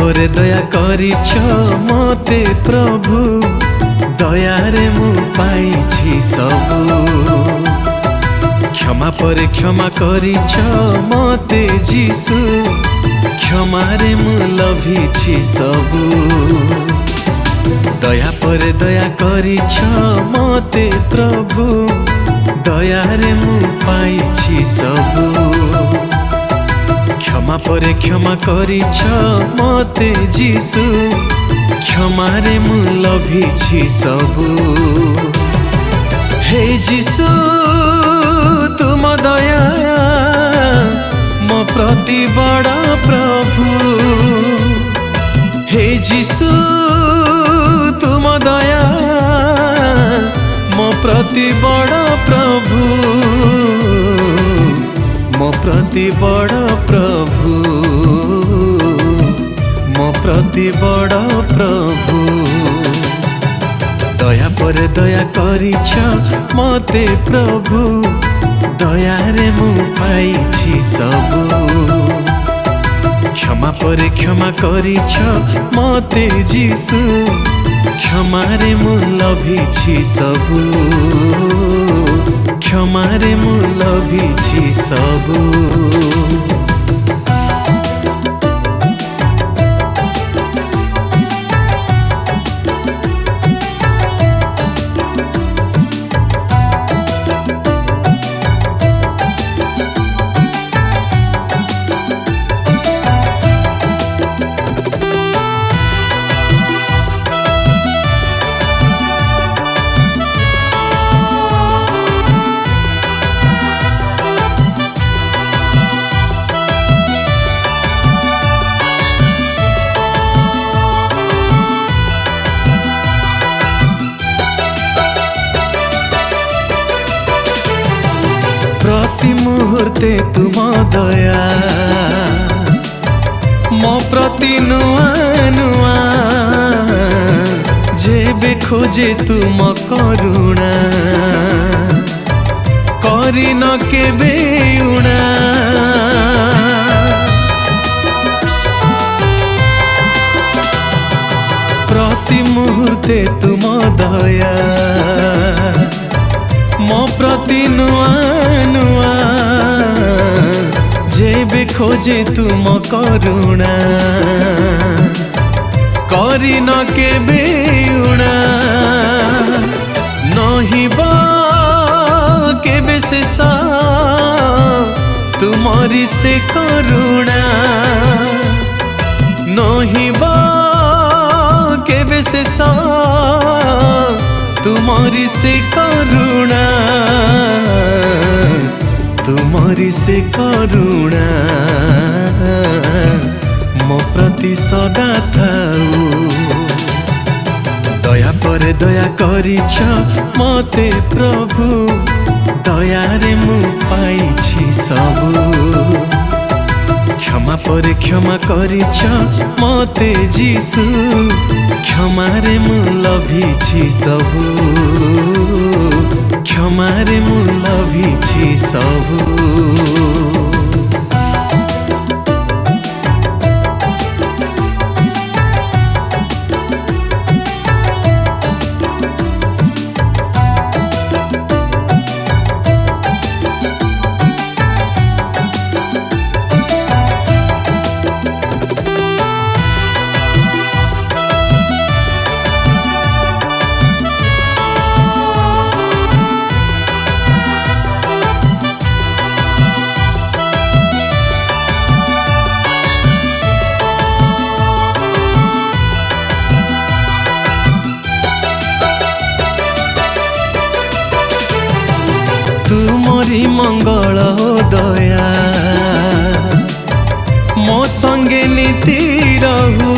परे दया करिछ मते प्रभु, दयारे मु पाइछि सबु। क्षमा परे क्षमा करिछ मते जीसु, क्षमारे मु लभिछि सबु। दया परे दया करिछ मते प्रभु, दयारे मु पाइछि सबु। क्षमा परे क्षमा करिछ मते जीसु, क्षमारे मु लभिछि सबु। हे जीसु तुम दया मो प्रति बड़ प्रभु। हे जीसु तुम दया मो प्रति बड़ प्रभु, मो प्रति बड़ प्रभु, मो प्रति बड़ प्रभु। दया परे दया करिछ मते प्रभु, दयारे मु पाइछि सबु। क्षमा परे क्षमा करिछ मते जीसु, क्षमारे मु लभिछि सबु। क्षमारे मु लभिछि सबु। प्रति मुहूर्ते तुम दया मो प्रति नुआ नुआ, जेबे खोजे तुम करुणा करी न केबे उणा। प्रति मुहूर्ते तुम दया मो प्रति नुआ नुआ, जेबे खोजे तुम करुणा करी न केबे उणा। नहिबा केबे शेष तुमरी से करुणा, नहिबा केबे शेष तुमरी से करुणा, तुमरी से करुणा मो प्रति सदा थाऊ। दया परे दया करिछ मते प्रभु, दयारे मु पाइछि सबु। क्षमा परे क्षमा करिछ मते जीसु, क्षमारे मु लभिछि सबु। क्षमारे मु लभिछि सबु। तुमरी मंगल दया मो संगे नीति रहू,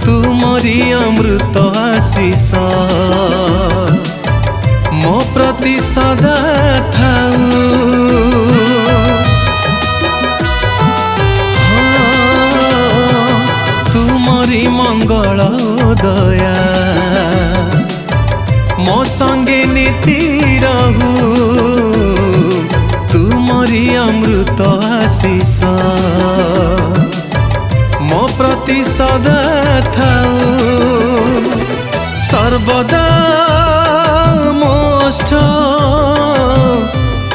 तुमरी अमृत आशीष मो प्रति सदा थाऊ। तुमरी मंगल दया मो संगे नीति रहू, तुमरी अमृत आशीष ମୋ ପ୍ରତି ସଦା ଥାଉ ସର୍ବଦା ମୋ ଓଷ୍ଠ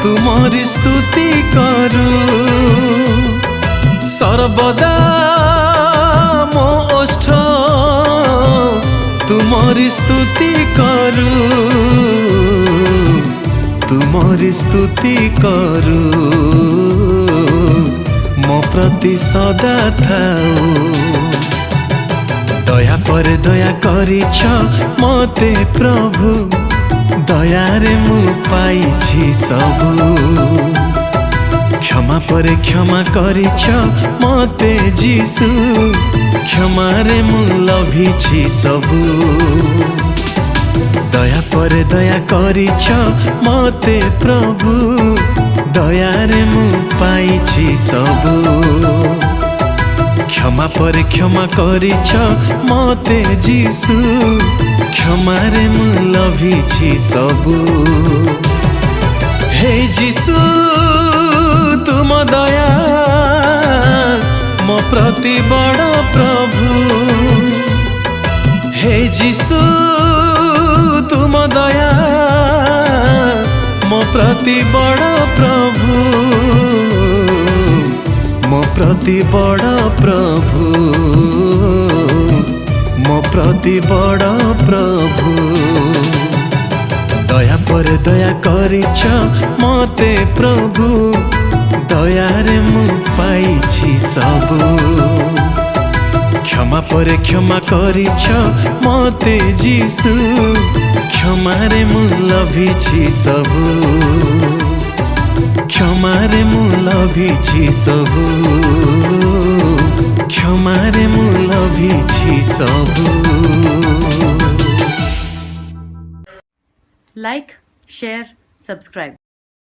ତୁମରି ସ୍ତୁତି କରୁ ସର୍ବଦା ମୋ ଓଷ୍ଠ ତୁମରି ସ୍ତୁତି କରୁ ତୁମରି ସ୍ତୁତି କରୁ ମୋ ପ୍ରତି ସଦା ଥାଉ ଦୟା ପରେ ଦୟା କରିଛ ମତେ ପ୍ରଭୁ ଦୟାରେ ମୁଁ ପାଇଛି ସବୁ क्षमा परे क्षमा करिछ मते जीसु क्षमारे मु लभिछि सबु दया परे दया करिछ मते प्रभु दयारे मु पाइछि सबु क्षमा परे क्षमा करिछ मते जीसु क्षमारे मु लभिछि सबु हे जीसु तुम दया मो प्रति बड़ प्रभु हे जीसु तुम दया मो प्रति बड़ प्रभु मो प्रति बड़ प्रभु मो प्रति बड़ प्रभु दया पर दया करिछ मते प्रभु दयारे मु पाइछि सबु क्षमा परे क्षमा करिछ मते जीसु क्षमारे मु लभिछि सबु क्षमारे मु लभिछि सबु क्षमारे मु लभिछि सबु Like, share, subscribe.